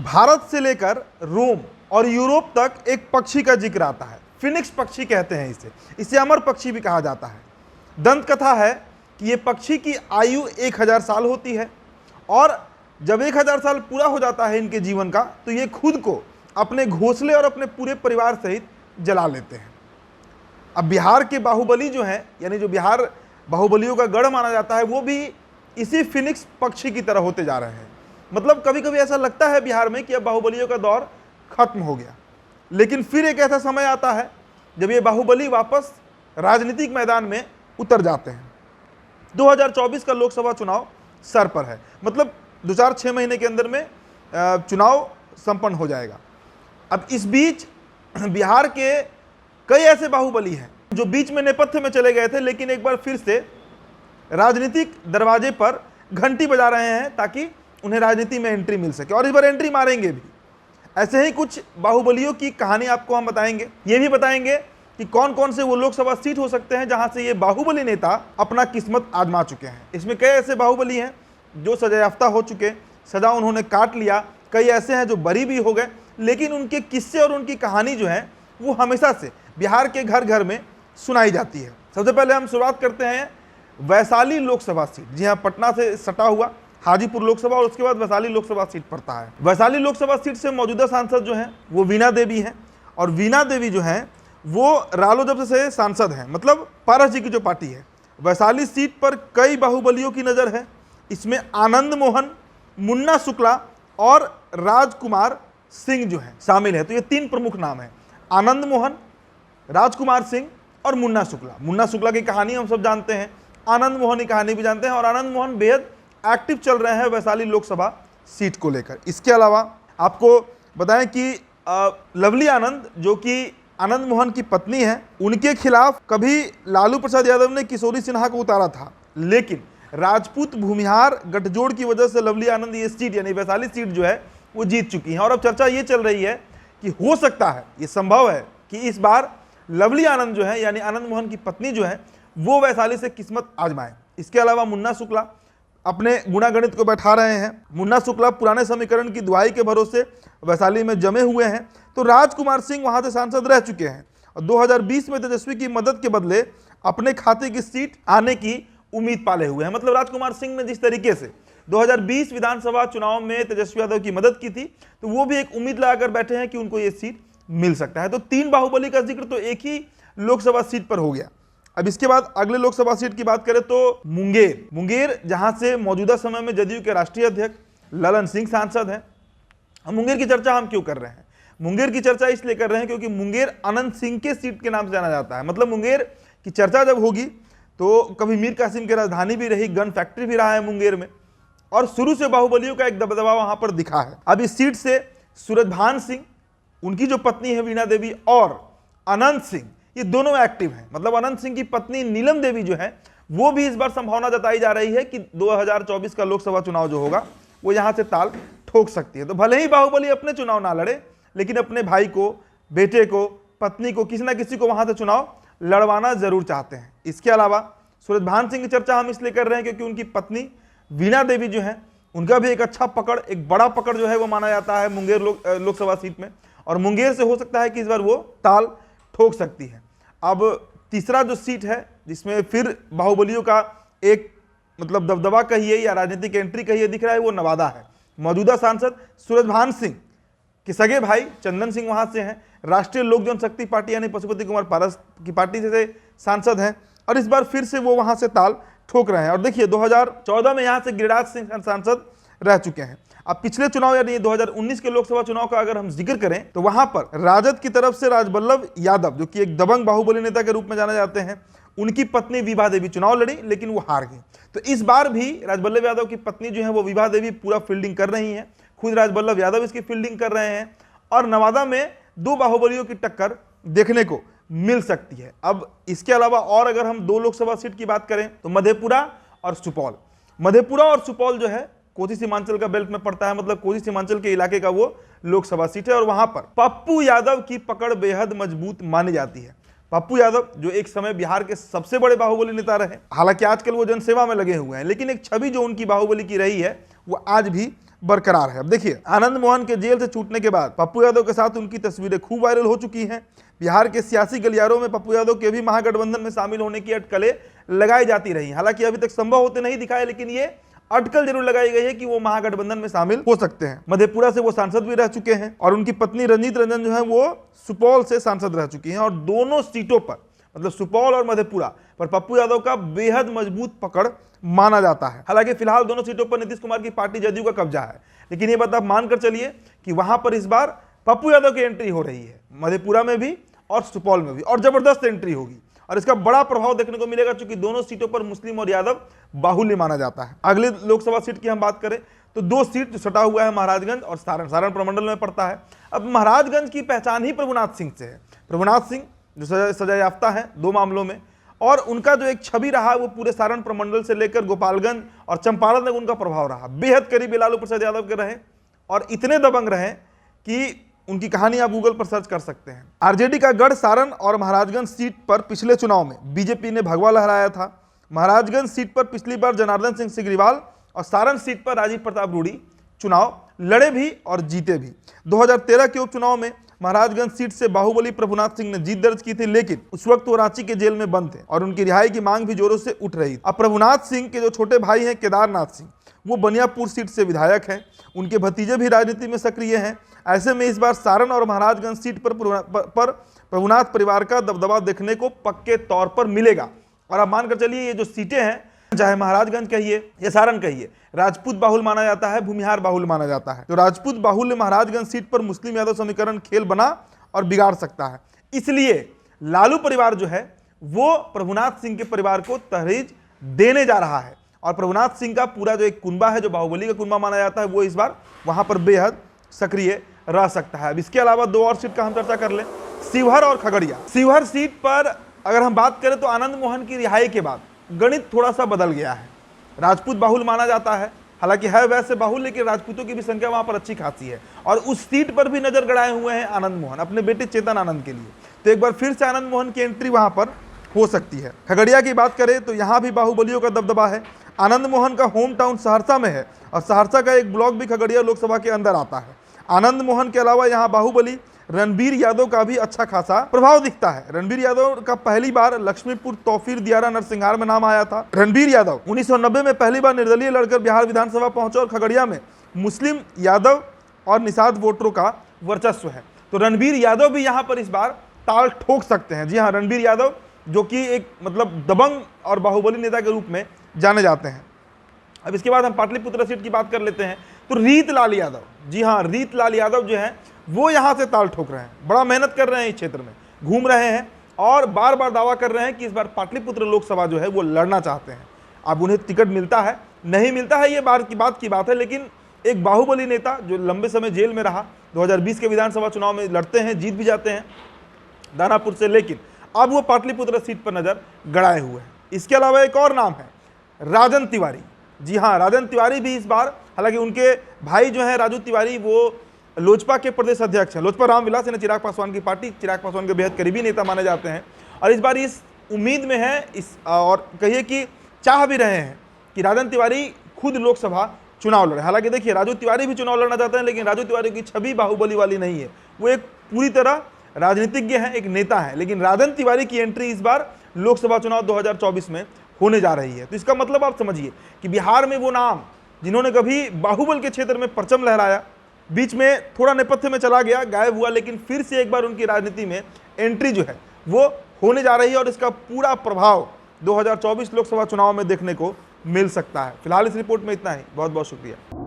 भारत से लेकर रोम और यूरोप तक एक पक्षी का जिक्र आता है। फिनिक्स पक्षी कहते हैं इसे अमर पक्षी भी कहा जाता है। दंत कथा है कि ये पक्षी की आयु 1000 साल होती है और जब 1000 साल पूरा हो जाता है इनके जीवन का, तो ये खुद को अपने घोंसले और अपने पूरे परिवार सहित जला लेते हैं। अब बिहार के बाहुबली जो हैं, यानी जो बिहार बाहुबलियों का गढ़ माना जाता है, वो भी इसी फिनिक्स पक्षी की तरह होते जा रहे हैं। मतलब कभी कभी ऐसा लगता है बिहार में कि अब बाहुबलियों का दौर खत्म हो गया, लेकिन फिर एक ऐसा समय आता है जब ये बाहुबली वापस राजनीतिक मैदान में उतर जाते हैं। 2024 का लोकसभा चुनाव सर पर है, मतलब 2-4-6 महीने के अंदर में चुनाव संपन्न हो जाएगा। अब इस बीच बिहार के कई ऐसे बाहुबली हैं जो बीच में नेपथ्य में चले गए थे, लेकिन एक बार फिर से राजनीतिक दरवाजे पर घंटी बजा रहे हैं ताकि उन्हें राजनीति में एंट्री मिल सके, और इस बार एंट्री मारेंगे भी। ऐसे ही कुछ बाहुबलियों की कहानी आपको हम बताएंगे। ये भी बताएंगे कि कौन कौन से वो लोकसभा सीट हो सकते हैं जहां से ये बाहुबली नेता अपना किस्मत आजमा चुके हैं। इसमें कई ऐसे बाहुबली हैं जो सजायाफ्ता हो चुके, सजा उन्होंने काट लिया, कई ऐसे हैं जो बरी भी हो गए, लेकिन उनके किस्से और उनकी कहानी जो है वो हमेशा से बिहार के घर घर में सुनाई जाती है। सबसे पहले हम शुरुआत करते हैं वैशाली लोकसभा सीट। जी हाँ, पटना से सटा हुआ हाजीपुर लोकसभा और उसके बाद वैशाली लोकसभा सीट पड़ता है। वैशाली लोकसभा सीट से मौजूदा सांसद जो हैं वो वीणा देवी हैं, और वीणा देवी जो हैं वो रालोजब से सांसद हैं, मतलब पारस जी की जो पार्टी है। वैशाली सीट पर कई बाहुबलियों की नज़र है। इसमें आनंद मोहन, मुन्ना शुक्ला और राजकुमार सिंह जो हैं शामिल है। तो ये 3 प्रमुख नाम हैं, आनंद मोहन, राजकुमार सिंह और मुन्ना शुक्ला। मुन्ना शुक्ला की कहानी हम सब जानते हैं, आनंद मोहन की कहानी भी जानते हैं, और आनंद मोहन बेहद एक्टिव चल रहे हैं वैशाली लोकसभा सीट को लेकर। इसके अलावा आपको बताएं कि लवली आनंद, जो कि आनंद मोहन की पत्नी है, उनके खिलाफ कभी लालू प्रसाद यादव ने किशोरी सिन्हा को उतारा था, लेकिन राजपूत भूमिहार गठजोड़ की वजह से लवली आनंद ये सीट यानी वैशाली सीट जो है वो जीत चुकी हैं। और अब चर्चा ये चल रही है कि हो सकता है, ये संभव है कि इस बार लवली आनंद जो है यानी आनंद मोहन की पत्नी जो है वो वैशाली से किस्मत आजमाए। इसके अलावा मुन्ना शुक्ला अपने गुणागणित को बैठा रहे हैं। मुन्ना शुक्ला पुराने समीकरण की दुहाई के भरोसे वैशाली में जमे हुए हैं। तो राजकुमार सिंह वहां से सांसद रह चुके हैं और 2020 में तेजस्वी की मदद के बदले अपने खाते की सीट आने की उम्मीद पाले हुए हैं। मतलब राजकुमार सिंह ने जिस तरीके से 2020 विधानसभा चुनाव में तेजस्वी यादव की मदद की थी, तो वो भी एक उम्मीद लगाकर बैठे हैं कि उनको ये सीट मिल सकता है। तो 3 बाहुबली का जिक्र तो एक ही लोकसभा सीट पर हो गया। अब इसके बाद अगले लोकसभा सीट की बात करें तो मुंगेर जहां से मौजूदा समय में जदयू के राष्ट्रीय अध्यक्ष ललन सिंह सांसद हैं। मुंगेर की चर्चा हम क्यों कर रहे हैं? मुंगेर की चर्चा इसलिए कर रहे हैं क्योंकि मुंगेर अनंत सिंह के सीट के नाम से जाना जाता है। मतलब मुंगेर की चर्चा जब होगी तो कभी मीर कासिम की राजधानी भी रही, गन फैक्ट्री भी रहा है मुंगेर में, और शुरू से बाहुबलियों का एक दबदबा वहां पर दिखा है। अब इस सीट से सूरजभान सिंह, उनकी जो पत्नी है वीणा देवी, और अनंत सिंह, ये दोनों एक्टिव हैं। मतलब अनंत सिंह की पत्नी नीलम देवी जो है वो भी इस बार संभावना जताई जा रही है कि 2024 का लोकसभा चुनाव जो होगा वो यहां से ताल ठोक सकती है। तो भले ही बाहुबली अपने चुनाव ना लड़े, लेकिन अपने भाई को, बेटे को, पत्नी को, किसी ना किसी को वहां से चुनाव लड़वाना जरूर चाहते हैं। इसके अलावा सूरजभान सिंह की चर्चा हम इसलिए कर रहे हैं क्योंकि उनकी पत्नी वीणा देवी जो है उनका भी एक अच्छा पकड़, एक बड़ा पकड़ जो है वो माना जाता है मुंगेर लोकसभा सीट में, और मुंगेर से हो सकता है कि इस बार वो ताल ठोक सकती है। अब तीसरा जो सीट है जिसमें फिर बाहुबलियों का एक मतलब दबदबा कहिए या राजनीतिक एंट्री कहिए दिख रहा है, वो नवादा है। मौजूदा सांसद सूरजभान सिंह के सगे भाई चंदन सिंह वहां से हैं, राष्ट्रीय लोक जनशक्ति पार्टी यानी पशुपति कुमार पारस की पार्टी से सांसद हैं, और इस बार फिर से वो वहां से ताल ठोक रहे हैं। और देखिए 2014 में यहां से गिरिराज सिंह सांसद रह चुके हैं। अब पिछले चुनाव यानी 2019 के लोकसभा चुनाव का अगर हम जिक्र करें तो वहां पर राजद की तरफ से राजबल्लभ यादव, जो कि एक दबंग बाहुबली नेता के रूप में जाने जाते हैं, उनकी पत्नी विभा देवी चुनाव लड़ी लेकिन वो हार गई। तो इस बार भी राजबल्लभ यादव की पत्नी जो है वो विभा देवी पूरा फील्डिंग कर रही हैं, खुद राजबल्लभ यादव इसकी फील्डिंग कर रहे हैं, और नवादा में 2 बाहुबलियों की टक्कर देखने को मिल सकती है। अब इसके अलावा और अगर हम 2 लोकसभा सीट की बात करें तो मधेपुरा और सुपौल जो है कोसी सीमांचल का बेल्ट में पड़ता है। मतलब कोसी सीमांचल के इलाके का वो लोकसभा सीट है, और वहां पर पप्पू यादव की पकड़ बेहद मजबूत मानी जाती है। पप्पू यादव जो एक समय बिहार के सबसे बड़े बाहुबली नेता रहे, हालांकि आजकल वो जनसेवा में लगे हुए हैं, लेकिन एक छवि जो उनकी बाहुबली की रही है वो आज भी बरकरार है। अब देखिए, आनंद मोहन के जेल से छूटने के बाद पप्पू यादव के साथ उनकी तस्वीरें खूब वायरल हो चुकी हैं। बिहार के सियासी गलियारों में पप्पू यादव के भी महागठबंधन में शामिल होने की अटकलें लगाई जाती रही। हालांकि अभी तक संभव होते नहीं दिखाए, लेकिन ये अटकल जरूर लगाई गई है कि वो महागठबंधन में शामिल हो सकते हैं। मधेपुरा से वो सांसद भी रह चुके हैं और उनकी पत्नी रंजीत रंजन जो है वो सुपौल से सांसद रह चुकी हैं और दोनों सीटों पर, मतलब सुपौल और मधेपुरा पर, पप्पू यादव का बेहद मजबूत पकड़ माना जाता है। हालांकि फिलहाल दोनों सीटों पर नीतीश कुमार की पार्टी जदयू का कब्जा है, लेकिन ये बात आप मानकर चलिए कि वहां पर इस बार पप्पू यादव की एंट्री हो रही है, मधेपुरा में भी और सुपौल में भी, और जबरदस्त एंट्री होगी और इसका बड़ा प्रभाव देखने को मिलेगा, क्योंकि दोनों सीटों पर मुस्लिम और यादव बाहुल्य माना जाता है। अगले लोकसभा सीट की हम बात करें तो 2 सीट जो सटा हुआ है, महाराजगंज और सारण प्रमंडल में पड़ता है। अब महाराजगंज की पहचान ही प्रभुनाथ सिंह से है। प्रभुनाथ सिंह जो सजा याफ्ता है 2 मामलों में, और उनका जो एक छवि रहा वो पूरे सारण प्रमंडल से लेकर गोपालगंज और चंपारण तक उनका प्रभाव रहा। बेहद करीबी लालू प्रसाद यादव के रहे और इतने दबंग रहे कि उनकी कहानी आप गूगल पर सर्च कर सकते हैं। आरजेडी का गढ़ सारण और महाराजगंज सीट पर पिछले चुनाव में बीजेपी ने भगवा लहराया था। महाराजगंज सीट पर पिछली बार जनार्दन सिंह सिग्रीवाल और सारण सीट पर राजीव प्रताप रूडी चुनाव लड़े भी और जीते भी। 2013 के उपचुनाव में महाराजगंज सीट से बाहुबली प्रभुनाथ सिंह ने जीत दर्ज की थी, लेकिन उस वक्त वो रांची के जेल में बंद थे और उनकी रिहाई की मांग भी जोरों से उठ रही थी। अब प्रभुनाथ सिंह के जो छोटे भाई हैं केदारनाथ सिंह, वो बनियापुर सीट से विधायक हैं। उनके भतीजे भी राजनीति में सक्रिय हैं। ऐसे में इस बार सारण और महाराजगंज सीट पर प्रभुनाथ परिवार का दबदबा देखने को पक्के तौर पर मिलेगा। और आप मानकर चलिए ये जो सीटें हैं, चाहे महाराजगंज कहिए या सारण कहिए, राजपूत बाहुल माना जाता है, भूमिहार बाहुल माना जाता है। तो राजपूत बाहुल्य महाराजगंज सीट पर मुस्लिम यादव समीकरण खेल बना और बिगाड़ सकता है। इसलिए लालू परिवार जो है वो प्रभुनाथ सिंह के परिवार को तहरीज देने जा रहा है और प्रभुनाथ सिंह का पूरा जो एक कुनबा है, जो बाहुबली का कुनबा माना जाता है, वो इस बार वहां पर बेहद सक्रिय रह सकता है। अब इसके अलावा 2 और सीट का हम चर्चा कर लें, शिवहर और खगड़िया। शिवहर सीट पर अगर हम बात करें तो आनंद मोहन की रिहाई के बाद गणित थोड़ा सा बदल गया है। राजपूत बाहुल माना जाता है, हालांकि है वैसे बाहुल, लेकिन राजपूतों की भी संख्या वहां पर अच्छी खासी है और उस सीट पर भी नजर गड़ाए हुए हैं आनंद मोहन अपने बेटे चेतन आनंद के लिए। तो एक बार फिर से आनंद मोहन की एंट्री वहां पर हो सकती है। खगड़िया की बात करें तो यहां भी बाहुबलियों का दबदबा है। आनंद मोहन का होम टाउन सहरसा में है और सहरसा का एक ब्लॉक भी खगड़िया लोकसभा के अंदर आता है। आनंद मोहन के अलावा यहाँ बाहुबली रणबीर यादव का भी अच्छा खासा प्रभाव दिखता है। रणबीर यादव का पहली बार लक्ष्मीपुर, तौफीर, दियारा, नरसिंहार में नाम आया था। रणबीर यादव 1990 में पहली बार निर्दलीय लड़कर बिहार विधानसभा पहुंचे और खगड़िया में मुस्लिम, यादव और निषाद वोटरों का वर्चस्व है। तो रणबीर यादव भी यहाँ पर इस बार ताल ठोक सकते हैं। जी हाँ, रणबीर यादव जो कि एक मतलब दबंग और बाहुबली नेता के रूप में जाने जाते हैं। अब इसके बाद हम पाटलिपुत्र सीट की बात कर लेते हैं तो रीतलाल यादव, जी हाँ, रीतलाल यादव जो हैं वो यहाँ से ताल ठोक रहे हैं। बड़ा मेहनत कर रहे हैं, इस क्षेत्र में घूम रहे हैं और बार बार दावा कर रहे हैं कि इस बार पाटलिपुत्र लोकसभा जो है वो लड़ना चाहते हैं। अब उन्हें टिकट मिलता है नहीं मिलता है ये बात की बात है, लेकिन एक बाहुबली नेता जो लंबे समय जेल में रहा, 2020 के विधानसभा चुनाव में लड़ते हैं, जीत भी जाते हैं दानापुर से, लेकिन अब वो पाटलिपुत्र सीट पर नजर गड़ाए हुए हैं। इसके अलावा एक और नाम है राजन तिवारी। जी हाँ, राजन तिवारी भी इस बार, हालांकि उनके भाई जो हैं राजू तिवारी वो लोजपा के प्रदेश अध्यक्ष हैं। लोजपा रामविलास यानी चिराग पासवान की पार्टी, चिराग पासवान के बेहद करीबी नेता माने जाते हैं और इस बार इस उम्मीद में है इस और कहिए कि चाह भी रहे हैं कि राजन तिवारी खुद लोकसभा चुनाव लड़े। हालांकि देखिए राजू तिवारी भी चुनाव लड़ना चाहते हैं, लेकिन राजू तिवारी की छवि बाहुबली वाली नहीं है। वो एक पूरी तरह राजनीतिज्ञ हैं, एक नेता है, लेकिन राजन तिवारी की एंट्री इस बार लोकसभा चुनाव 2024 में होने जा रही है। तो इसका मतलब आप समझिए कि बिहार में वो नाम जिन्होंने कभी बाहुबल के क्षेत्र में परचम लहराया, बीच में थोड़ा नेपथ्य में चला गया, गायब हुआ, लेकिन फिर से एक बार उनकी राजनीति में एंट्री जो है वो होने जा रही है और इसका पूरा प्रभाव 2024 लोकसभा चुनाव में देखने को मिल सकता है। फिलहाल इस रिपोर्ट में इतना ही। बहुत बहुत शुक्रिया।